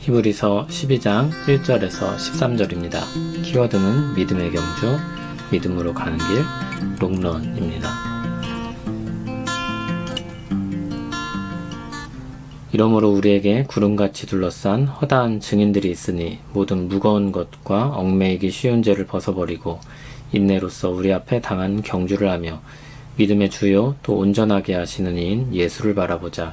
히브리서 12장 1절에서 13절입니다. 키워드는 믿음의 경주, 믿음으로 가는 길, 롱런입니다. 이러므로 우리에게 구름같이 둘러싼 허다한 증인들이 있으니 모든 무거운 것과 얽매이기 쉬운 죄를 벗어버리고 인내로써 우리 앞에 당한 경주를 하며 믿음의 주요 또 온전하게 하시는 이인 예수를 바라보자.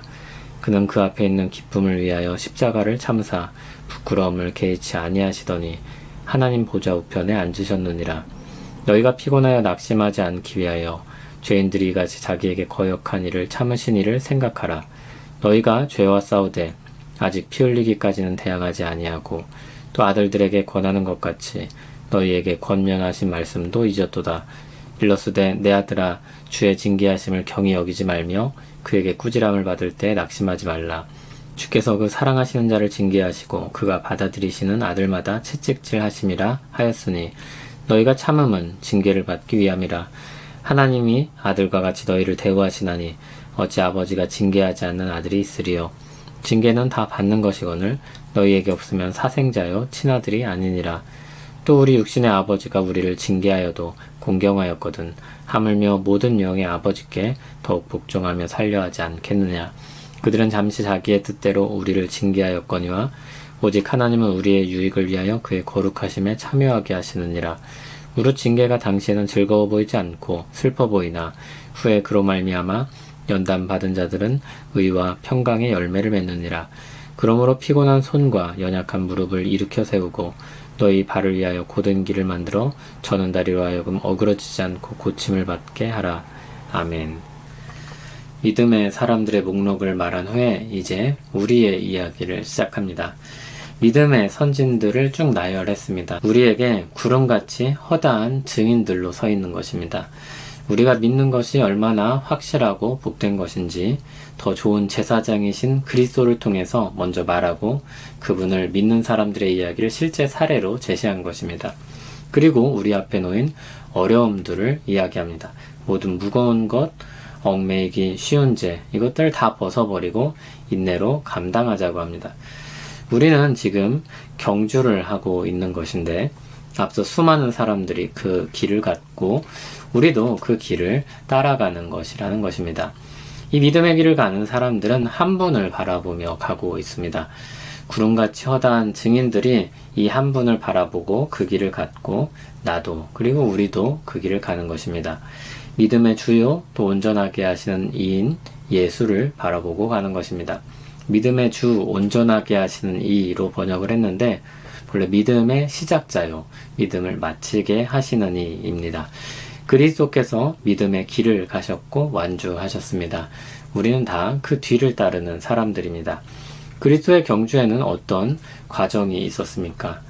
그는 그 앞에 있는 기쁨을 위하여 십자가를 참사 부끄러움을 개의치 아니하시더니 하나님 보좌 우편에 앉으셨느니라. 너희가 피곤하여 낙심하지 않기 위하여 죄인들이 이같이 자기에게 거역한 일을 참으신 이를 생각하라. 너희가 죄와 싸우되 아직 피 흘리기까지는 대항하지 아니하고 또 아들들에게 권하는 것 같이 너희에게 권면하신 말씀도 잊었도다. 일러스되 내 아들아 주의 징계하심을 경히 여기지 말며 그에게 꾸지람을 받을 때 낙심하지 말라. 주께서 그 사랑하시는 자를 징계하시고 그가 받아들이시는 아들마다 채찍질 하심이라 하였으니 너희가 참음은 징계를 받기 위함이라. 하나님이 아들과 같이 너희를 대우하시나니 어찌 아버지가 징계하지 않는 아들이 있으리요. 징계는 다 받는 것이거늘 너희에게 없으면 사생자요 친아들이 아니니라. 또 우리 육신의 아버지가 우리를 징계하여도 공경하였거든 하물며 모든 영의 아버지께 더욱 복종하며 살려하지 않겠느냐. 그들은 잠시 자기의 뜻대로 우리를 징계하였거니와 오직 하나님은 우리의 유익을 위하여 그의 거룩하심에 참여하게 하시느니라. 무릇 징계가 당시에는 즐거워 보이지 않고 슬퍼 보이나 후에 그로 말미암아 연단 받은 자들은 의와 평강의 열매를 맺느니라. 그러므로 피곤한 손과 연약한 무릎을 일으켜 세우고 너희 발을 위하여 곧은 길을 만들어 저는 다리로 하여금 어그러지지 않고 고침을 받게 하라. 아멘. 믿음의 사람들의 목록을 말한 후에 이제 우리의 이야기를 시작합니다. 믿음의 선진들을 쭉 나열했습니다. 우리에게 구름같이 허다한 증인들로 서 있는 것입니다. 우리가 믿는 것이 얼마나 확실하고 복된 것인지 더 좋은 제사장이신 그리스도를 통해서 먼저 말하고 그분을 믿는 사람들의 이야기를 실제 사례로 제시한 것입니다. 그리고 우리 앞에 놓인 어려움들을 이야기합니다. 모든 무거운 것, 얽매이기 쉬운 죄, 이것들 다 벗어버리고 인내로 감당하자고 합니다. 우리는 지금 경주를 하고 있는 것인데 앞서 수많은 사람들이 그 길을 갔고 우리도 그 길을 따라가는 것이라는 것입니다. 이 믿음의 길을 가는 사람들은 한 분을 바라보며 가고 있습니다. 구름같이 허다한 증인들이 이 한 분을 바라보고 그 길을 갔고 나도 그리고 우리도 그 길을 가는 것입니다. 믿음의 주요 또 온전하게 하시는 이인 예수를 바라보고 가는 것입니다. 믿음의 주 온전하게 하시는 이로 번역을 했는데 본래 믿음의 시작자요 믿음을 마치게 하시는 이입니다. 그리스도께서 믿음의 길을 가셨고 완주하셨습니다. 우리는 다 그 뒤를 따르는 사람들입니다. 그리스도의 경주에는 어떤 과정이 있었습니까?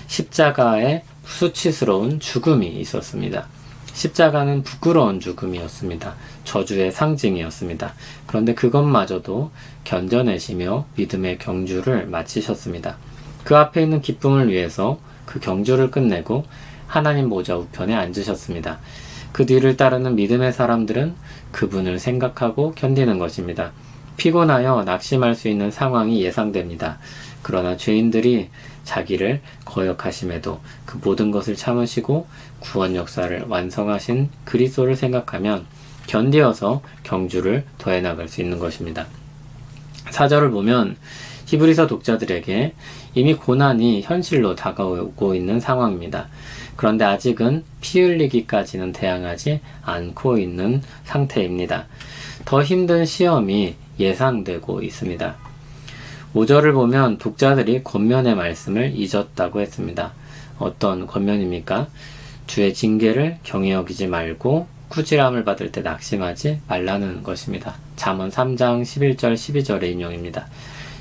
십자가의 수치스러운 죽음이 있었습니다. 십자가는 부끄러운 죽음이었습니다. 저주의 상징이었습니다. 그런데 그것마저도 견뎌내시며 믿음의 경주를 마치셨습니다. 그 앞에 있는 기쁨을 위해서 그 경주를 끝내고 하나님 보좌 우편에 앉으셨습니다. 그 뒤를 따르는 믿음의 사람들은 그분을 생각하고 견디는 것입니다. 피곤하여 낙심할 수 있는 상황이 예상됩니다. 그러나 죄인들이 자기를 거역하심에도 그 모든 것을 참으시고 구원 역사를 완성하신 그리스도를 생각하면 견디어서 경주를 더해나갈 수 있는 것입니다. 4절을 보면 히브리서 독자들에게 이미 고난이 현실로 다가오고 있는 상황입니다. 그런데 아직은 피 흘리기까지는 대항하지 않고 있는 상태입니다. 더 힘든 시험이 예상되고 있습니다. 5절을 보면 독자들이 권면의 말씀을 잊었다고 했습니다. 어떤 권면입니까? 주의 징계를 경히 여기지 말고 꾸지람을 받을 때 낙심하지 말라는 것입니다. 잠언 3장 11절 12절의 인용입니다.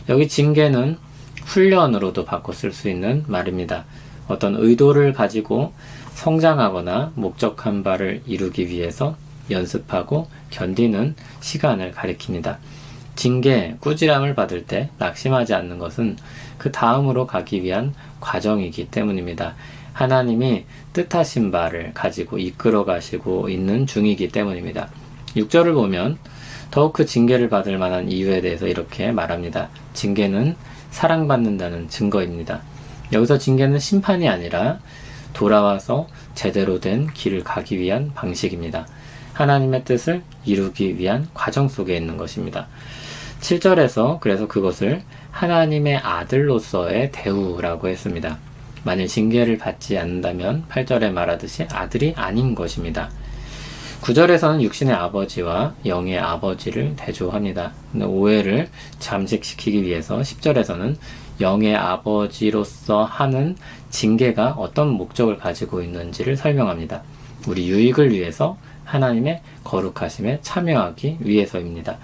여기 징계는 훈련으로도 바꿔 쓸 수 있는 말입니다. 어떤 의도를 가지고 성장하거나 목적한 바를 이루기 위해서 연습하고 견디는 시간을 가리킵니다. 징계, 꾸지람을 받을 때 낙심하지 않는 것은 그 다음으로 가기 위한 과정이기 때문입니다. 하나님이 뜻하신 바를 가지고 이끌어 가시고 있는 중이기 때문입니다. 6절을 보면 더욱 그 징계를 받을 만한 이유에 대해서 이렇게 말합니다. 징계는 사랑받는다는 증거입니다. 여기서 징계는 심판이 아니라 돌아와서 제대로 된 길을 가기 위한 방식입니다. 하나님의 뜻을 이루기 위한 과정 속에 있는 것입니다. 7절에서 그래서 그것을 하나님의 아들로서의 대우라고 했습니다. 만일 징계를 받지 않는다면 8절에 말하듯이 아들이 아닌 것입니다. 9절에서는 육신의 아버지와 영의 아버지를 대조합니다. 오해를 잠식시키기 위해서 10절에서는 영의 아버지로서 하는 징계가 어떤 목적을 가지고 있는지를 설명합니다. 우리 유익을 위해서 하나님의 거룩하심에 참여하기 위해서입니다.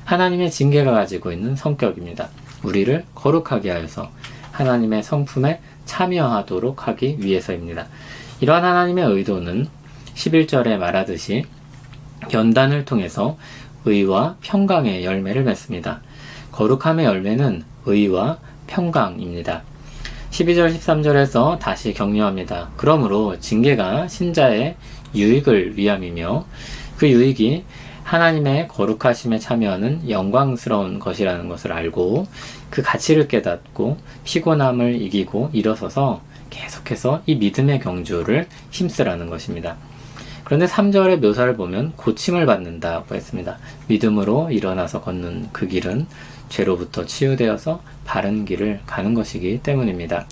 하나님의 징계가 가지고 있는 성격입니다. 우리를 거룩하게 하여서 하나님의 성품에 참여하도록 하기 위해서입니다. 이러한 하나님의 의도는 11절에 말하듯이 연단을 통해서 의와 평강의 열매를 맺습니다. 거룩함의 열매는 의와 평강입니다. 12절 13절에서 다시 격려합니다. 그러므로 징계가 신자의 유익을 위함이며 그 유익이 하나님의 거룩하심에 참여하는 영광스러운 것이라는 것을 알고 그 가치를 깨닫고 피곤함을 이기고 일어서서 계속해서 이 믿음의 경주를 힘쓰라는 것입니다. 그런데 3절의 묘사를 보면 고침을 받는다고 했습니다. 믿음으로 일어나서 걷는 그 길은 죄로부터 치유되어서 바른 길을 가는 것이기 때문입니다.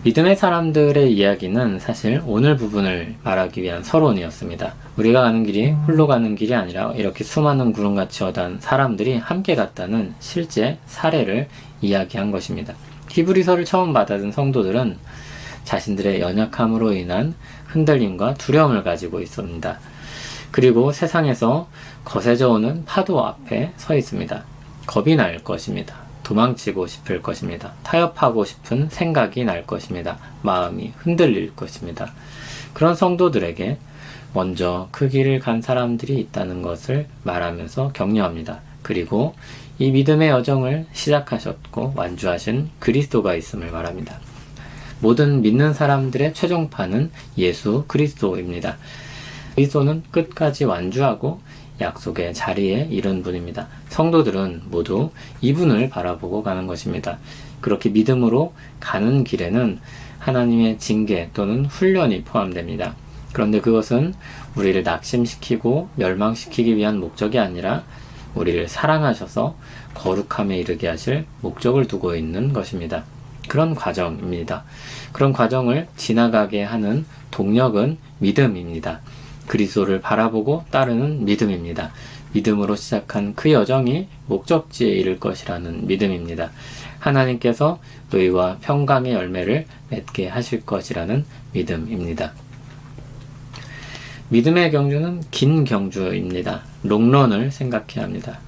믿음의 사람들의 이야기는 사실 오늘 부분을 말하기 위한 서론이었습니다. 우리가 가는 길이 홀로 가는 길이 아니라 이렇게 수많은 구름같이 어단 사람들이 함께 갔다는 실제 사례를 이야기한 것입니다. 히브리서를 처음 받아든 성도들은 자신들의 연약함으로 인한 흔들림과 두려움을 가지고 있습니다. 그리고 세상에서 거세져 오는 파도 앞에 서 있습니다. 겁이 날 것입니다. 도망치고 싶을 것입니다. 타협하고 싶은 생각이 날 것입니다. 마음이 흔들릴 것입니다. 그런 성도들에게 먼저 그 길을 간 사람들이 있다는 것을 말하면서 격려합니다. 그리고 이 믿음의 여정을 시작하셨고 완주하신 그리스도가 있음을 말합니다. 모든 믿는 사람들의 최종판은 예수 그리스도입니다. 그리스도는 끝까지 완주하고 약속의 자리에 이른 분입니다. 성도들은 모두 이분을 바라보고 가는 것입니다. 그렇게 믿음으로 가는 길에는 하나님의 징계 또는 훈련이 포함됩니다. 그런데 그것은 우리를 낙심시키고 멸망시키기 위한 목적이 아니라 우리를 사랑하셔서 거룩함에 이르게 하실 목적을 두고 있는 것입니다. 그런 과정입니다. 그런 과정을 지나가게 하는 동력은 믿음입니다. 그리스도를 바라보고 따르는 믿음입니다. 믿음으로 시작한 그 여정이 목적지에 이를 것이라는 믿음입니다. 하나님께서 의와 평강의 열매를 맺게 하실 것이라는 믿음입니다. 믿음의 경주는 긴 경주입니다. 롱런을 생각해야 합니다.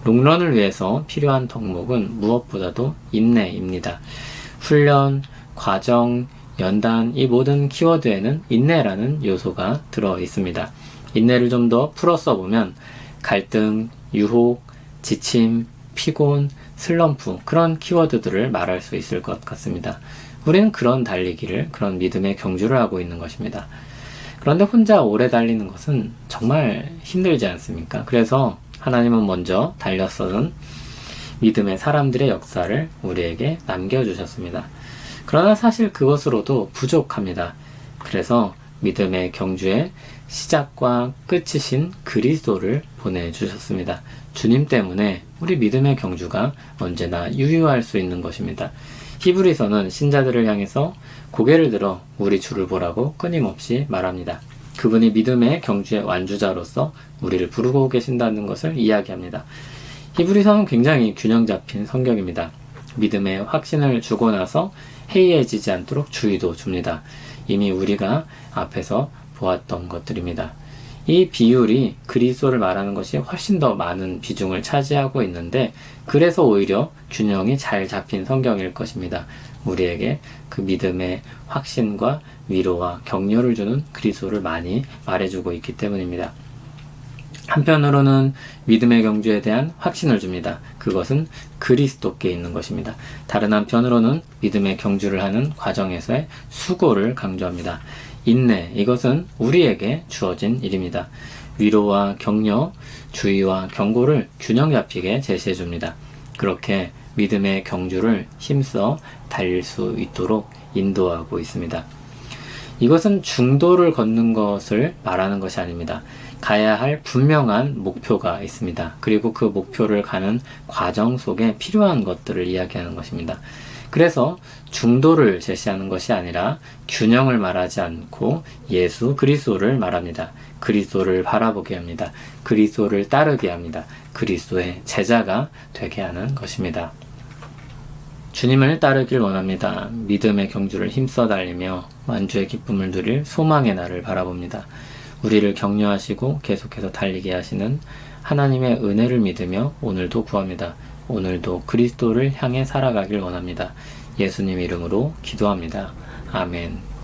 롱런을 위해서 필요한 덕목은 무엇보다도 인내입니다. 훈련, 과정, 연단, 이 모든 키워드에는 인내라는 요소가 들어 있습니다. 인내를 좀 더 풀어 써보면 갈등, 유혹, 지침, 피곤, 슬럼프, 그런 키워드들을 말할 수 있을 것 같습니다. 우리는 그런 달리기를, 그런 믿음의 경주를 하고 있는 것입니다. 그런데 혼자 오래 달리는 것은 정말 힘들지 않습니까? 그래서 하나님은 먼저 달렸었던 믿음의 사람들의 역사를 우리에게 남겨주셨습니다. 그러나 사실 그것으로도 부족합니다. 그래서 믿음의 경주의 시작과 끝이신 그리스도를 보내주셨습니다. 주님 때문에 우리 믿음의 경주가 언제나 유효할 수 있는 것입니다. 히브리서는 신자들을 향해서 고개를 들어 우리 주를 보라고 끊임없이 말합니다. 그분이 믿음의 경주의 완주자로서 우리를 부르고 계신다는 것을 이야기합니다. 히브리서는 굉장히 균형 잡힌 성경입니다. 믿음의 확신을 주고 나서 해이해지지 않도록 주의도 줍니다. 이미 우리가 앞에서 보았던 것들입니다. 이 비율이 그리스도를 말하는 것이 훨씬 더 많은 비중을 차지하고 있는데 그래서 오히려 균형이 잘 잡힌 성경일 것입니다. 우리에게 그 믿음의 확신과 위로와 격려를 주는 그리스도를 많이 말해주고 있기 때문입니다. 한편으로는 믿음의 경주에 대한 확신을 줍니다. 그것은 그리스도께 있는 것입니다. 다른 한편으로는 믿음의 경주를 하는 과정에서의 수고를 강조합니다. 인내, 이것은 우리에게 주어진 일입니다. 위로와 격려, 주의와 경고를 균형 잡히게 제시해 줍니다. 그렇게 믿음의 경주를 힘써 달릴 수 있도록 인도하고 있습니다. 이것은 중도를 걷는 것을 말하는 것이 아닙니다. 가야 할 분명한 목표가 있습니다. 그리고 그 목표를 가는 과정 속에 필요한 것들을 이야기하는 것입니다. 그래서 중도를 제시하는 것이 아니라 균형을 말하지 않고 예수 그리스도를 말합니다. 그리스도를 바라보게 합니다. 그리스도를 따르게 합니다. 그리스도의 제자가 되게 하는 것입니다. 주님을 따르길 원합니다. 믿음의 경주를 힘써 달리며 만주의 기쁨을 누릴 소망의 날을 바라봅니다. 우리를 격려하시고 계속해서 달리게 하시는 하나님의 은혜를 믿으며 오늘도 구합니다. 오늘도 그리스도를 향해 살아가길 원합니다. 예수님 이름으로 기도합니다. 아멘.